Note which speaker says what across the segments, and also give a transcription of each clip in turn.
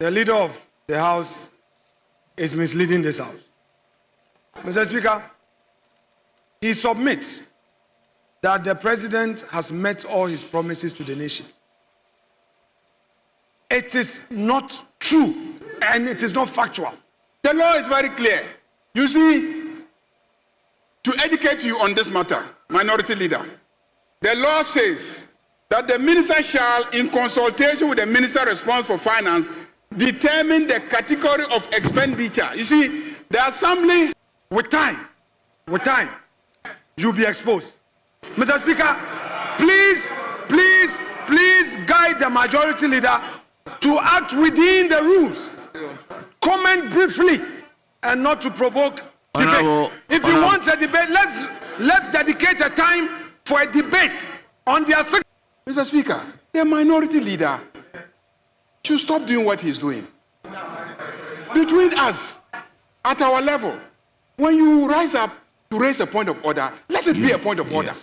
Speaker 1: The leader of the House is misleading this House. Mr. Speaker, he submits that the President has met all his promises to the nation. It is not true and it is not factual.
Speaker 2: The law is very clear. You see, to educate you on this matter, Minority Leader, the law says that the minister shall, in consultation with the minister responsible for finance, determine the category of expenditure. You see, the assembly,
Speaker 1: with time, you'll be exposed. Mr. Speaker, please guide the majority leader to act within the rules. Comment briefly and not to provoke debate. If you want a debate, let's dedicate a time for a debate on the asset.
Speaker 2: Mr. Speaker, the minority leader should stop doing what he's doing. Between us, at our level, when you rise up to raise a point of order, let it be a point of order.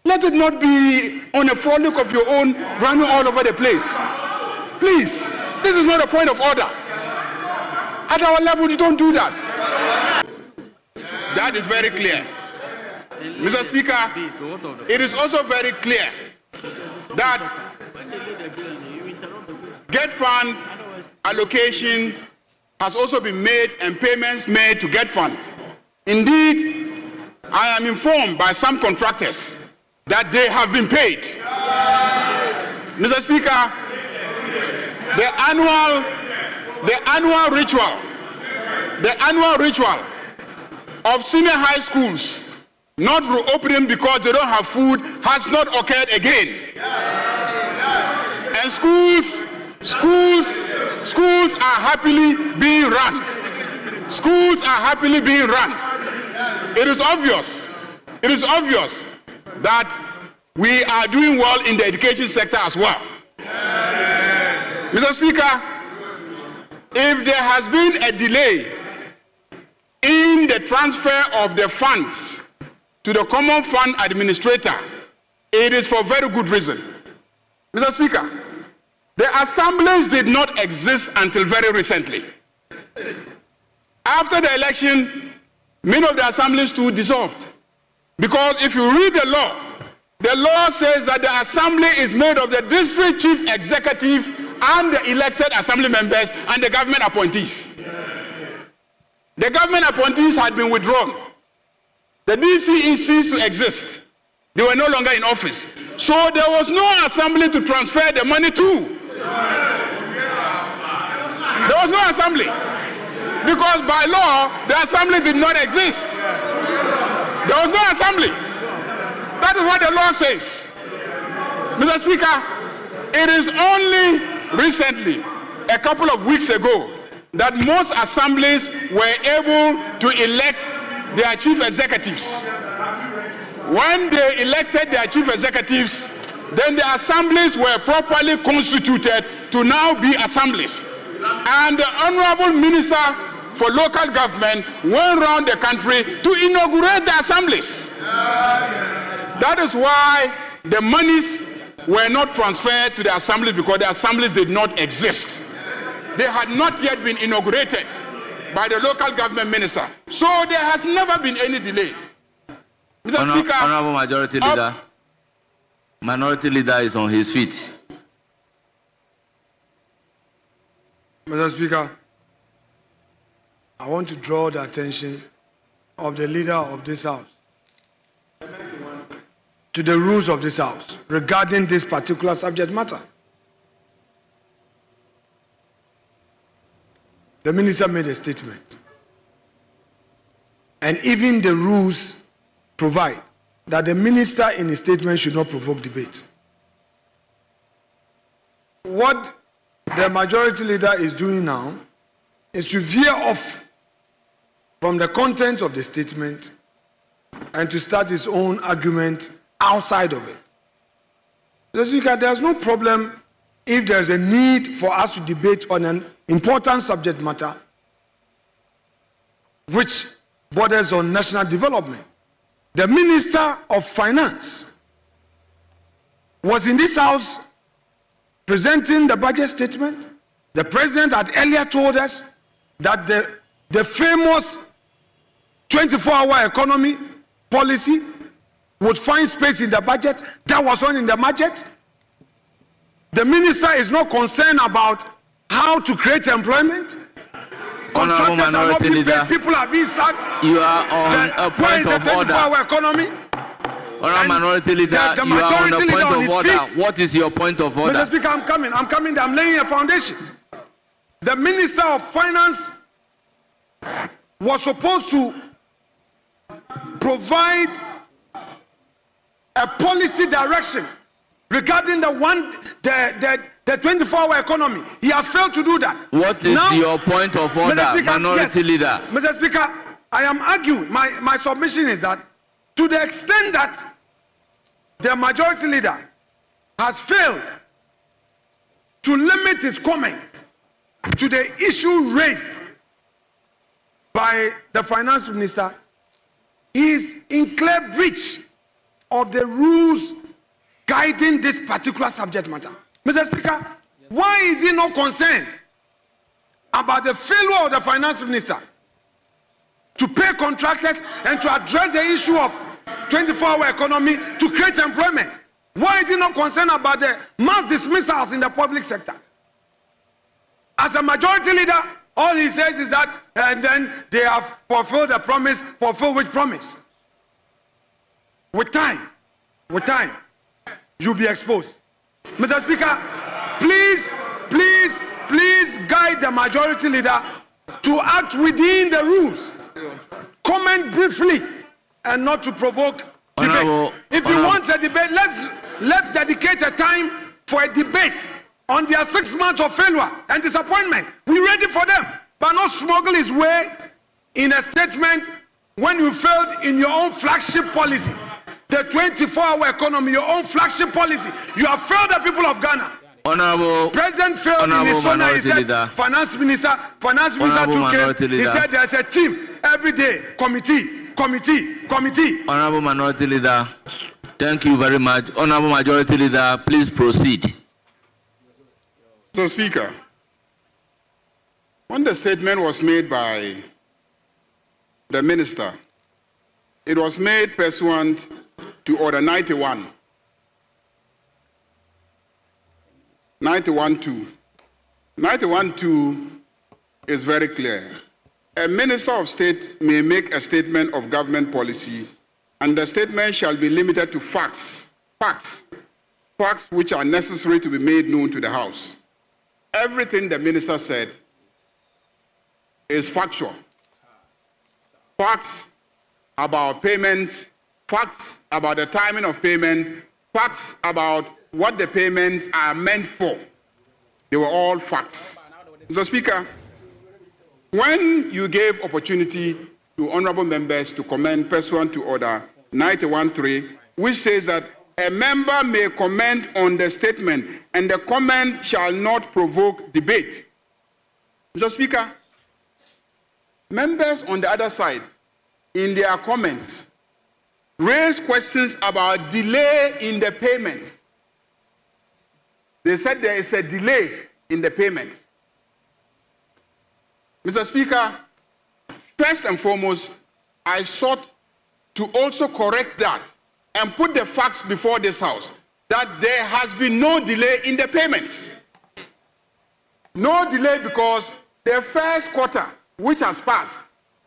Speaker 2: Let it not be on a frolic of your own, running all over the place. Please, this is not a point of order. At our level, you don't do that. That is very clear. Mr. Speaker, it is also very clear that Get Fund allocation has also been made and payments made to Get Fund. Indeed, I am informed by some contractors that they have been paid. Mr. Speaker, the annual ritual of senior high schools not reopening because they don't have food has not occurred again. And schools are happily being run. Schools are happily being run. It is obvious that we are doing well in the education sector as well. Mr. Speaker, if there has been a delay in the transfer of the funds to the Common Fund Administrator, it is for very good reason. Mr. Speaker, the assemblies did not exist until very recently. After the election, many of the assemblies too dissolved. Because if you read the law says that the assembly is made of the district chief executive and the elected assembly members and the government appointees. The government appointees had been withdrawn. The DCE ceased to exist. They were no longer in office. So there was no assembly to transfer the money to. There was no assembly. Because by law, the assembly did not exist. There was no assembly. That is what the law says. Mr. Speaker, it is only recently, a couple of weeks ago, that most assemblies were able to elect their chief executives. When they elected their chief executives, then the assemblies were properly constituted to now be assemblies. And the Honorable Minister for Local Government went around the country to inaugurate the assemblies. That is why the monies were not transferred to the assemblies, because the assemblies did not exist. They had not yet been inaugurated by the local government minister. So there has never been any delay. Mr. Speaker,
Speaker 3: Honorable Majority Leader, Minority Leader is on his feet.
Speaker 1: Mr. Speaker, I want to draw the attention of the leader of this House to the rules of this House regarding this particular subject matter. The minister made a statement, and even the rules provide that the minister in his statement should not provoke debate. What the majority leader is doing now is to veer off from the content of the statement and to start his own argument outside of it. Mr. Speaker, there's no problem if there's a need for us to debate on an important subject matter which borders on national development. The Minister of Finance was in this House presenting the budget statement, The president had earlier told us that the famous 24-hour economy policy would find space in the budget. That was not in the budget. The minister is not concerned about how to create employment. Contractors are not being paid. People are being sacked.
Speaker 3: You are on a point of order.
Speaker 1: 24-hour economy?
Speaker 3: Honourable Minority Leader,
Speaker 1: the
Speaker 3: you are on a
Speaker 1: majority
Speaker 3: point
Speaker 1: leader on
Speaker 3: of
Speaker 1: his
Speaker 3: order.
Speaker 1: feet.
Speaker 3: What is your point of order?
Speaker 1: Mr. Speaker, I'm coming. I'm laying a foundation. The Minister of Finance was supposed to provide a policy direction regarding the 24-hour economy. He has failed to do that.
Speaker 3: What is your point of order, Minority Leader?
Speaker 1: Mr. Speaker, I am arguing. My submission is that to the extent that the Majority Leader has failed to limit his comments to the issue raised by the Finance Minister, he is in clear breach of the rules guiding this particular subject matter. Mr. Speaker, why is he not concerned about the failure of the Finance Minister to pay contractors and to address the issue of 24-hour economy to create employment? Why is he not concerned about the mass dismissals in the public sector? As a majority leader, all he says is that, and then they have fulfilled the promise. Fulfill which promise? With time, you'll be exposed. Mr. Speaker, please guide the majority leader to act within the rules. Comment briefly and not to provoke debate. If you want a debate, let's dedicate a time for a debate on their 6 months of failure and disappointment. We're ready for them, but not smuggle his way in a statement when you failed in your own flagship policy, the 24-hour economy, your own flagship policy. You have failed the people of Ghana.
Speaker 3: Honorable
Speaker 1: President failed in his honor. He said, Finance Minister took him. He said there's a team every day, committee.
Speaker 3: Honorable Minority Leader, thank you very much. Honorable Majority Leader, please proceed.
Speaker 2: So, Speaker, when the statement was made by the minister, it was made pursuant to Order 91. 91.2. 91.2 is very clear. A minister of state may make a statement of government policy, and the statement shall be limited to facts which are necessary to be made known to the House. Everything the minister said is factual. Facts about payments, facts about the timing of payments, facts about what the payments are meant for. They were all facts. Mr. Speaker, when you gave opportunity to honorable members to comment pursuant to Order 91.3, which says that a member may comment on the statement and the comment shall not provoke debate. Mr. Speaker, members on the other side, in their comments, raised questions about delay in the payments. They said there is a delay in the payments. Mr. Speaker, first and foremost, I sought to also correct that and put the facts before this House that there has been no delay in the payments. No delay because the first quarter, which has passed,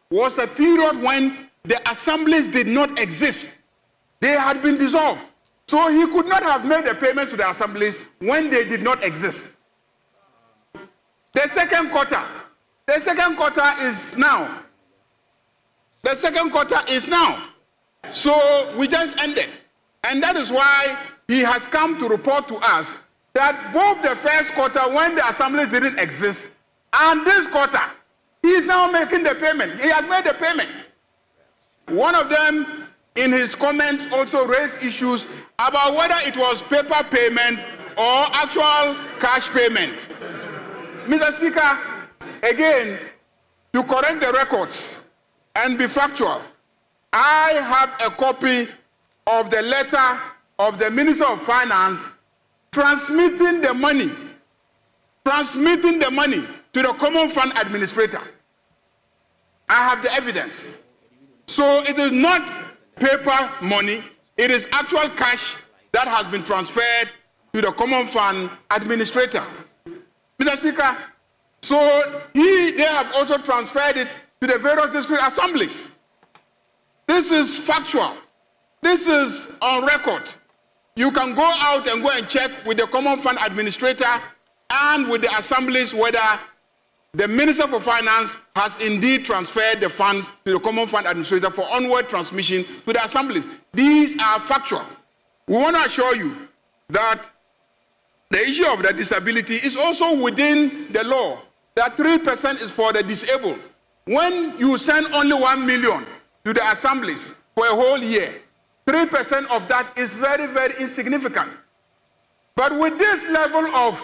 Speaker 2: was a period when the assemblies did not exist. They had been dissolved. So he could not have made the payments to the assemblies when they did not exist. The second quarter is now. The second quarter is now. So we just ended. And that is why he has come to report to us that both the first quarter when the assemblies didn't exist and this quarter, he is now making the payment. He has made the payment. One of them, in his comments, also raised issues about whether it was paper payment or actual cash payment. Mr. Speaker, again, to correct the records and be factual, I have a copy of the letter of the Minister of Finance transmitting the money transmitting the money to the common fund administrator. I have the evidence. So it is not paper money, it is actual cash that has been transferred to the common fund administrator. Mr. Speaker, so they have also transferred it to the various district assemblies. This is factual. This is on record. You can go out and go and check with the common fund administrator and with the assemblies whether the Minister for Finance has indeed transferred the funds to the common fund administrator for onward transmission to the assemblies. These are factual. We want to assure you that the issue of the disability is also within the law. That 3% is for the disabled. When you send only 1 million to the assemblies for a whole year, 3% of that is very, very insignificant. But with this level of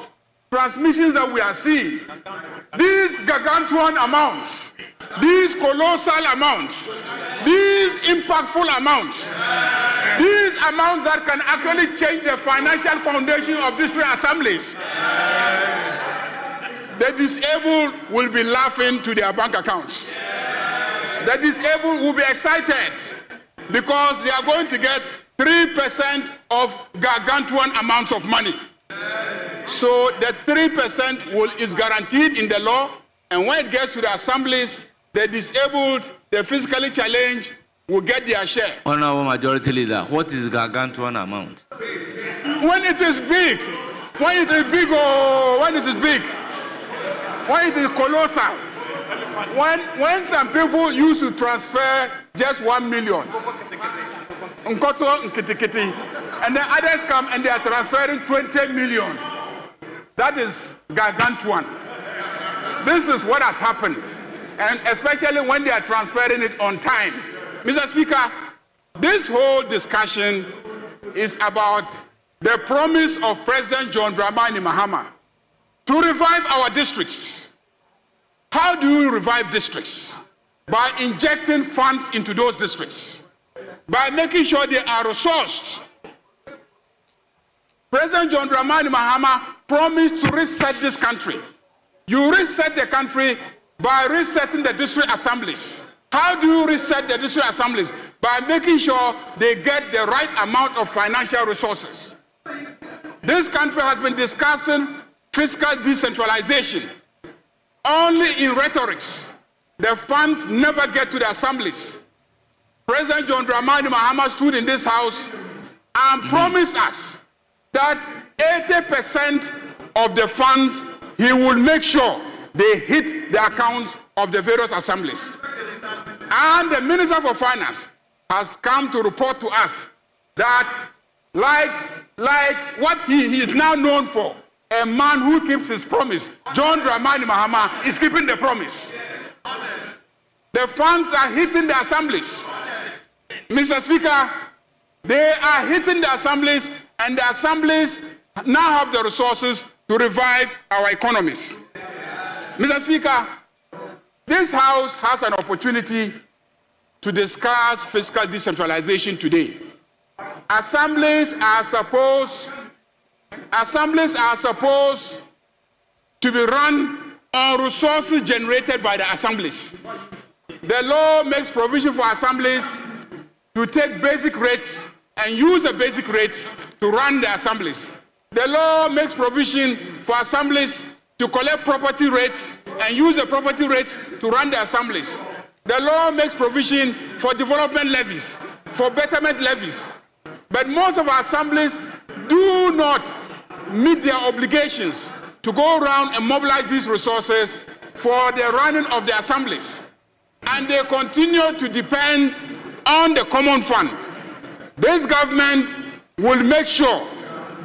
Speaker 2: transmissions that we are seeing, these gargantuan amounts, these colossal amounts, these impactful amounts, these amounts that can actually change the financial foundation of district assemblies, the disabled will be laughing to their bank accounts. The disabled will be excited because they are going to get 3% of gargantuan amounts of money. So the 3% is guaranteed in the law, and when it gets to the assemblies, the disabled, the physically challenged will get their share.
Speaker 3: Honorable Majority Leader, what is gargantuan amount?
Speaker 2: When it is big, when it is big, when it is big, when it is colossal, when some people used to transfer just 1 million, and then others come and they are transferring 20 million. That is gargantuan. This is what has happened, and especially when they are transferring it on time. Mr. Speaker, this whole discussion is about the promise of President John Dramani Mahama to revive our districts. How do you revive districts? By injecting funds into those districts, by making sure they are resourced. President John Dramani Mahama promised to reset this country. You reset the country by resetting the district assemblies. How do you reset the district assemblies? By making sure they get the right amount of financial resources. This country has been discussing fiscal decentralization only in rhetorics. The funds never get to the assemblies. President John Dramani Mahama stood in this house and promised us that 80% of the funds, he will make sure they hit the accounts of the various assemblies. And the Minister for Finance has come to report to us that like what he is now known for, a man who keeps his promise, John Dramani Mahama is keeping the promise. The funds are hitting the assemblies. Mr. Speaker, they are hitting the assemblies, and the assemblies now have the resources to revive our economies. Mr. Speaker, this House has an opportunity to discuss fiscal decentralization today. Assemblies are supposed to be run on resources generated by the assemblies. The law makes provision for assemblies to take basic rates and use the basic rates to run the assemblies. The law makes provision for assemblies to collect property rates and use the property rates to run the assemblies. The law makes provision for development levies, for betterment levies. But most of our assemblies do not meet their obligations to go around and mobilize these resources for the running of the assemblies. And they continue to depend on the common fund. This government will make sure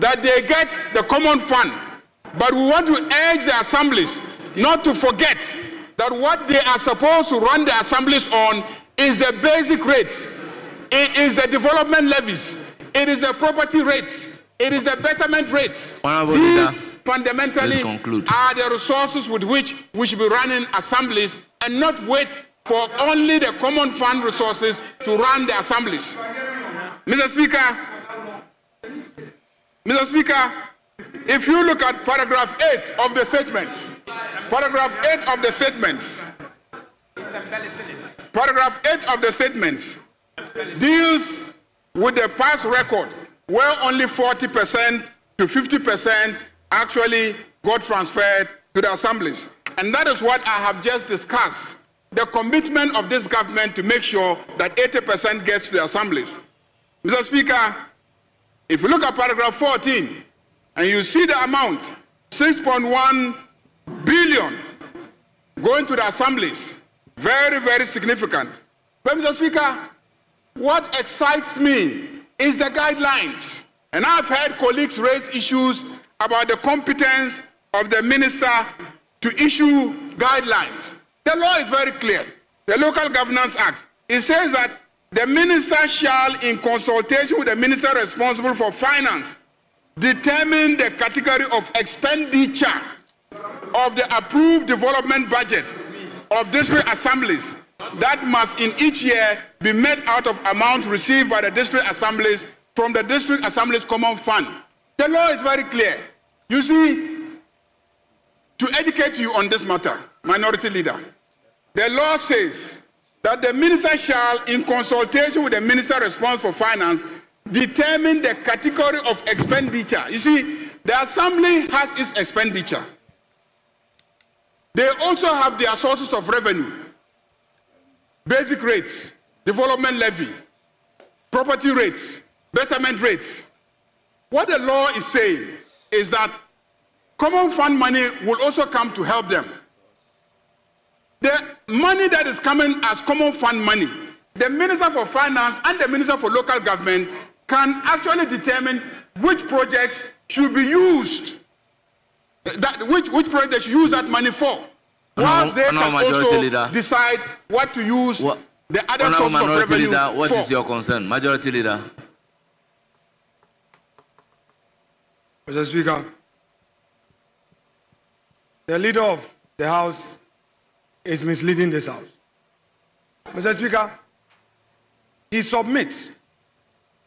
Speaker 2: that they get the common fund. But we want to urge the assemblies not to forget that what they are supposed to run the assemblies on is the basic rates. It is the development levies. It is the property rates. It is the betterment rates. These fundamentally are the resources with which we should be running assemblies, and not wait for only the common fund resources to run the assemblies. Mr. Speaker, if you look at paragraph 8 of the statements, paragraph 8 of the statements, paragraph 8 of the statements deals with the past record where only 40% to 50% actually got transferred to the assemblies. And that is what I have just discussed, the commitment of this government to make sure that 80% gets to the assemblies. Mr. Speaker, if you look at paragraph 14 and you see the amount, 6.1 billion going to the assemblies, very, very significant. But Mr. Speaker, what excites me is the guidelines. And I've heard colleagues raise issues about the competence of the minister to issue guidelines. The law is very clear. The Local Governance Act, it says that the minister shall, in consultation with the minister responsible for finance, determine the category of expenditure of the approved development budget of district assemblies that must in each year be met out of amount received by the district assemblies from the district assemblies common fund. The law is very clear. You see, to educate you on this matter, Minority Leader, the law says that the minister shall, in consultation with the minister responsible for finance, determine the category of expenditure. You see, the assembly has its expenditure. They also have their sources of revenue, basic rates, development levy, property rates, betterment rates. What the law is saying is that common fund money will also come to help them. The money that is coming as common fund money, the Minister for Finance and the Minister for Local Government can actually determine which projects should be used, which projects should use that money for. Whilst they can also decide what to use the other sources of revenue
Speaker 3: leader, what
Speaker 2: for.
Speaker 3: Is your concern? Majority Leader.
Speaker 1: Mr. Speaker, the leader of the House is misleading this House. Mr. Speaker, he submits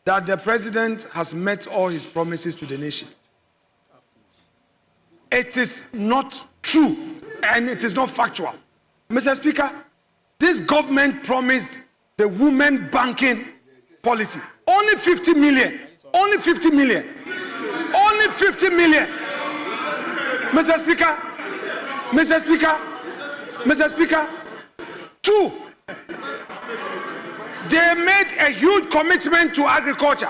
Speaker 1: that the President has met all his promises to the nation. It is not true and it is not factual. Mr. Speaker, this government promised the women banking policy. Only 50 million. Only 50 million. Only 50 million. Mr. Speaker, Mr. Speaker, Mr. Speaker, 2, they made a huge commitment to agriculture.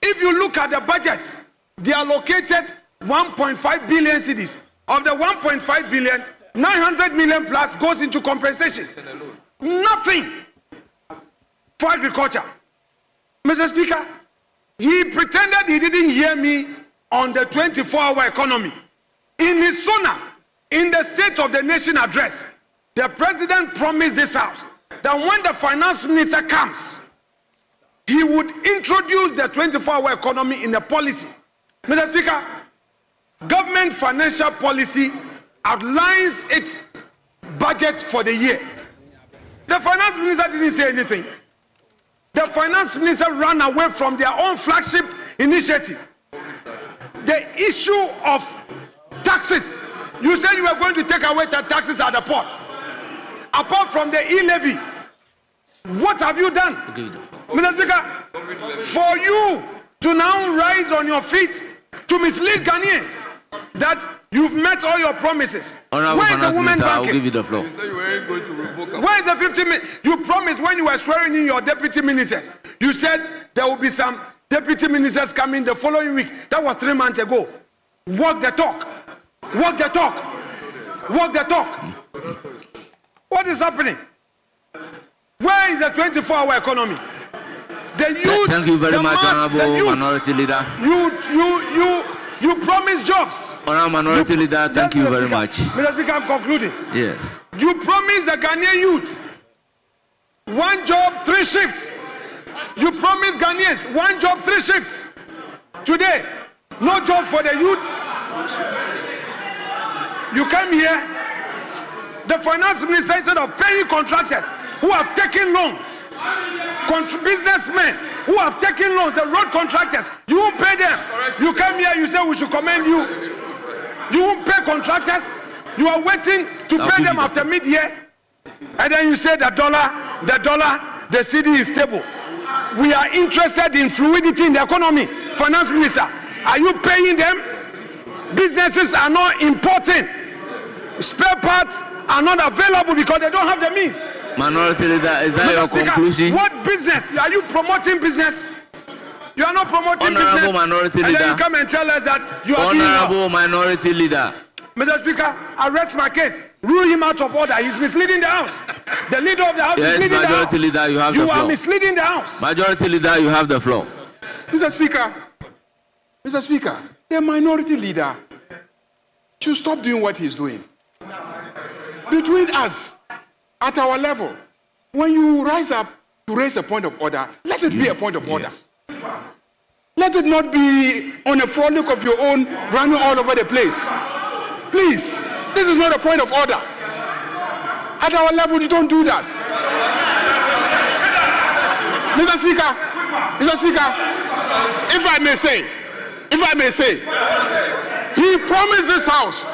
Speaker 1: If you look at the budget, they allocated 1.5 billion cedis. Of the 1.5 billion, 900 million plus goes into compensation. Nothing for agriculture. Mr. Speaker, he pretended he didn't hear me on the 24-hour economy. In his SONA, in the State of the Nation address, the President promised this House that when the Finance Minister comes, he would introduce the 24-hour economy in the policy. Mr. Speaker, government financial policy outlines its budget for the year. The Finance Minister didn't say anything. The Finance Minister ran away from their own flagship initiative. The issue of taxes. You said you were going to take away the taxes at the port. Apart from the e-levy, what have you done? Mr. Speaker, for you to now rise on your feet to mislead Ghanaians that you've met all your promises.
Speaker 3: Honorable
Speaker 1: Where is the women
Speaker 3: Minister,
Speaker 1: banking?
Speaker 3: I'll give you the floor.
Speaker 1: Where is the 50 million? You promised when you were swearing in your deputy ministers. You said there will be some deputy ministers coming the following week. That was 3 months ago. Walk the talk. Walk the talk. Walk the talk. What is happening? Where is the 24-hour economy? The youth.
Speaker 3: Thank you very much, Honorable
Speaker 1: youth,
Speaker 3: Minority Leader.
Speaker 1: You promised jobs.
Speaker 3: Honorable Minority Leader, thank you very much.
Speaker 1: Mr. Speaker, I'm concluding.
Speaker 3: Yes.
Speaker 1: You promised the Ghanaian youth 1 job, 3 shifts. You promised Ghanaians 1 job, 3 shifts. Today, no job for the youth. You come here, the Finance Minister, instead of paying contractors who have taken loans, businessmen who have taken loans, the road contractors, you won't pay them. You come here, you say we should commend you. You won't pay contractors. You are waiting to pay them after mid-year. And then you say the dollar, the CD is stable. We are interested in fluidity in the economy. Finance Minister, are you paying them? Businesses are not importing. Spare parts are not available because they don't have the means.
Speaker 3: Minority Leader, is that your conclusion?
Speaker 1: What business? Are you promoting business? You are not promoting
Speaker 3: Honorable
Speaker 1: business.
Speaker 3: Minority
Speaker 1: And
Speaker 3: Leader.
Speaker 1: then you come and tell us that you are
Speaker 3: Honorable Minority Leader.
Speaker 1: Mr. Speaker, arrest my case. Rule him out of order. He's misleading the House. The leader of the House is leading the House.
Speaker 3: Majority Leader, you have the
Speaker 1: You
Speaker 3: floor.
Speaker 1: are misleading the House.
Speaker 3: Majority Leader, you have the floor.
Speaker 2: Mr. Speaker, the minority leader should stop doing what he's doing. Between us, at our level, when you rise up to raise a point of order, let it be a point of order. Let it not be on a frolic of your own, running all over the place. Please, this is not a point of order. At our level, you don't do that. Mr. Speaker, if I may say, he promised this House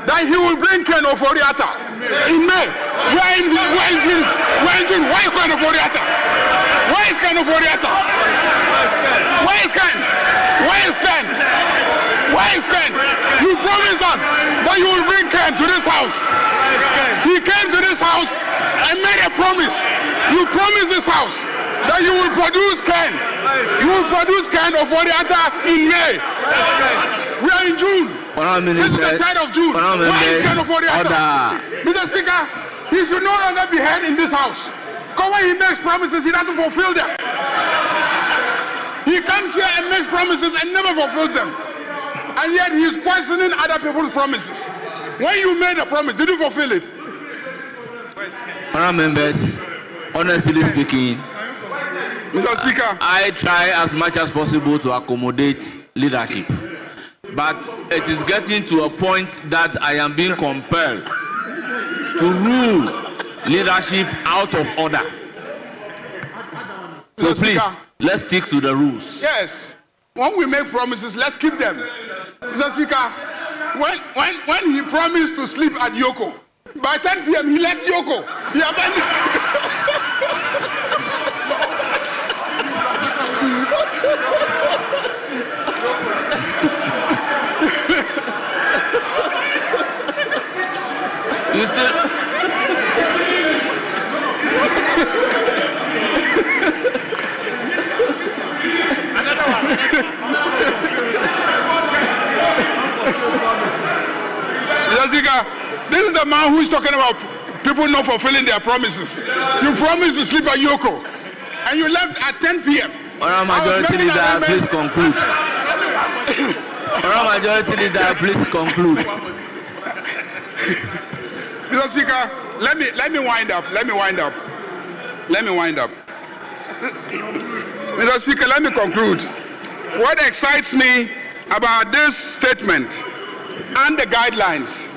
Speaker 2: that he will bring Ken Oforiatta in May. Where is Ken Oforiatta? Where is Ken Oforiatta? Where is Ken? Where is Ken? Where is Ken? You promised us that you will bring Ken to this House. He came to this House and made a promise. You promised this House that you will produce Ken. You will produce Ken Oforiatta in May. We are in June. This is the 3rd of June. Why is Ken Oforiatta? Mr. Speaker, he should no longer be heard in this House. Because when he makes promises, he doesn't fulfill them. He comes here and makes promises and never fulfills them. And yet he is questioning other people's promises. When you made a promise, did you fulfill it?
Speaker 3: Honourable members, honestly speaking,
Speaker 2: Mr. Speaker,
Speaker 3: I try as much as possible to accommodate leadership. But it is getting to a point that I am being compelled to rule leadership out of order. So please, let's stick to the rules.
Speaker 2: Yes. When we make promises, let's keep them. Mr. Speaker, when he promised to sleep at Yoko, by 10 p.m. he left Yoko. He abandoned.
Speaker 3: You still...
Speaker 2: Mr. Speaker, this is the man who is talking about people not fulfilling their promises. You promised to sleep at Yoko, and you left at 10 p.m.
Speaker 3: Honourable Majority Leader, please conclude. Honourable Majority Leader, please conclude.
Speaker 2: Mr. Speaker, let me wind up. Mr. Speaker, let me conclude. What excites me about this statement and the guidelines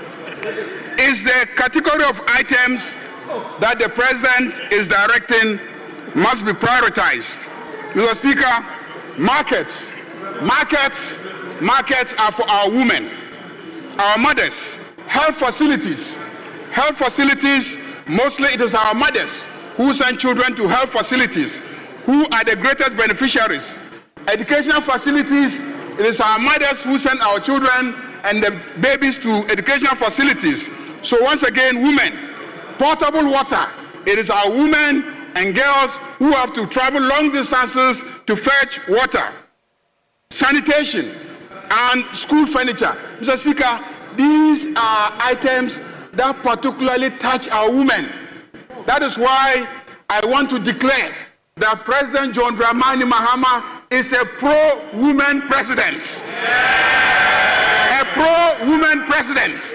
Speaker 2: is the category of items that the President is directing must be prioritized. Mr. Speaker, markets are for our women, our mothers. Health facilities, mostly it is our mothers who send children to health facilities, who are the greatest beneficiaries. Educational facilities, it is our mothers who send our children and the babies to educational facilities. So once again, women. Potable water, it is our women and girls who have to travel long distances to fetch water. Sanitation and school furniture. Mr. Speaker, these are items that particularly touch our women. That is why I want to declare that President John Dramani Mahama is a pro-women president. A pro-women president.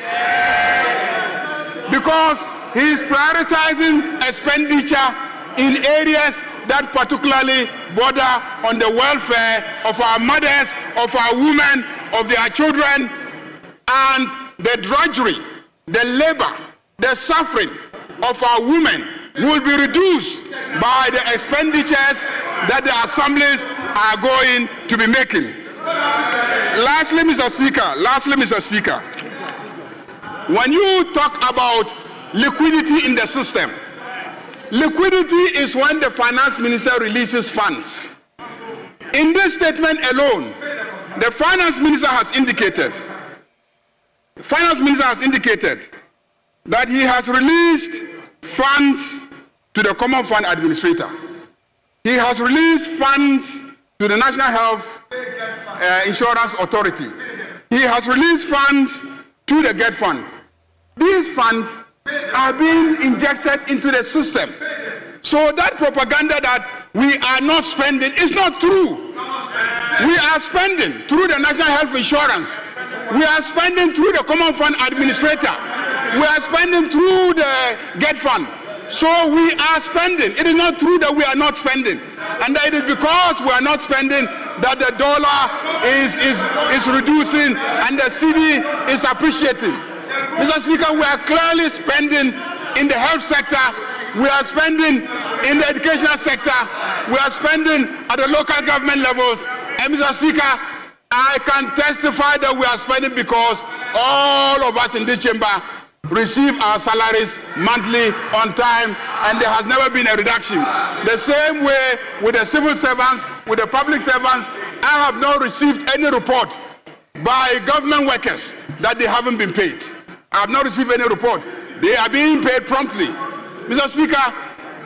Speaker 2: Because he is prioritizing expenditure in areas that particularly border on the welfare of our mothers, of our women, of their children, and the drudgery, the labor, the suffering of our women will be reduced by the expenditures that the assemblies are going to be making. Lastly, Mr. Speaker, when you talk about liquidity in the system, liquidity is when the finance minister releases funds. In this statement alone, the finance minister has indicated that he has released funds to the Common Fund Administrator. He has released funds to the National Health Insurance Authority. He has released funds to the GET Fund. These funds are being injected into the system. So that propaganda that we are not spending is not true. We are spending through the National Health Insurance. We are spending through the Common Fund Administrator. We are spending through the GET Fund. So we are spending. It is not true that we are not spending. And that it is because we are not spending that the dollar is reducing and the cedi is appreciating. Mr. Speaker, we are clearly spending in the health sector. We are spending in the educational sector. We are spending at the local government levels. And Mr. Speaker, I can testify that we are spending because all of us in this chamber receive our salaries monthly on time, and there has never been a reduction. The same way with the civil servants, with the public servants, I have not received any report by government workers that they haven't been paid. I have not received any report. They are being paid promptly. Mr. Speaker,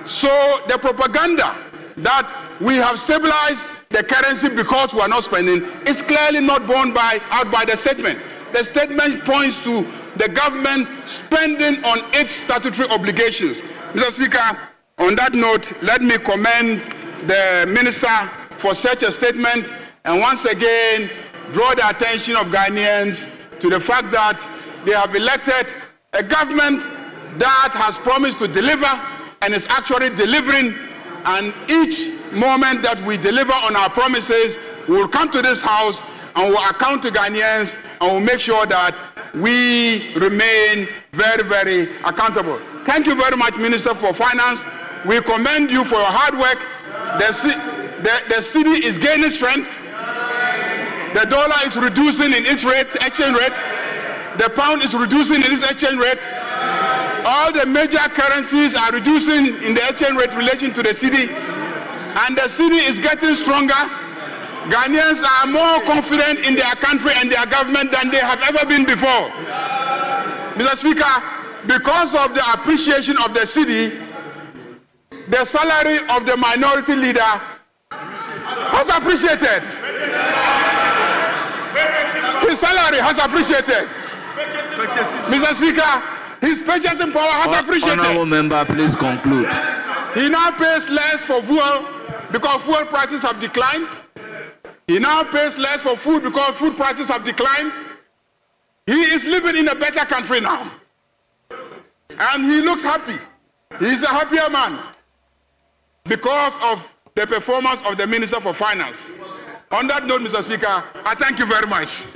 Speaker 2: so the propaganda that we have stabilized the currency because we are not spending is clearly not borne out by the statement. The statement points to the government spending on its statutory obligations. Mr. Speaker, on that note, let me commend the minister for such a statement and once again draw the attention of Ghanaians to the fact that they have elected a government that has promised to deliver and is actually delivering, and each moment that we deliver on our promises, we will come to this house and we will account to Ghanaians and we will make sure that we remain very, very accountable. Thank you very much, Minister for Finance. We commend you for your hard work. The cedi is gaining strength. The dollar is reducing in its exchange rate. The pound is reducing in its exchange rate. All the major currencies are reducing in the exchange rate relation to the cedi. And the cedi is getting stronger. Ghanaians are more confident in their country and their government than they have ever been before. Mr. Speaker, because of the appreciation of the cedi, the salary of the minority leader has appreciated. His salary has appreciated. Mr. Speaker, his purchasing power has appreciated.
Speaker 3: Honourable member, please conclude.
Speaker 2: He now pays less for fuel because fuel prices have declined. He now pays less for food because food prices have declined. He is living in a better country now. And he looks happy. He is a happier man because of the performance of the Minister for Finance. On that note, Mr. Speaker, I thank you very much.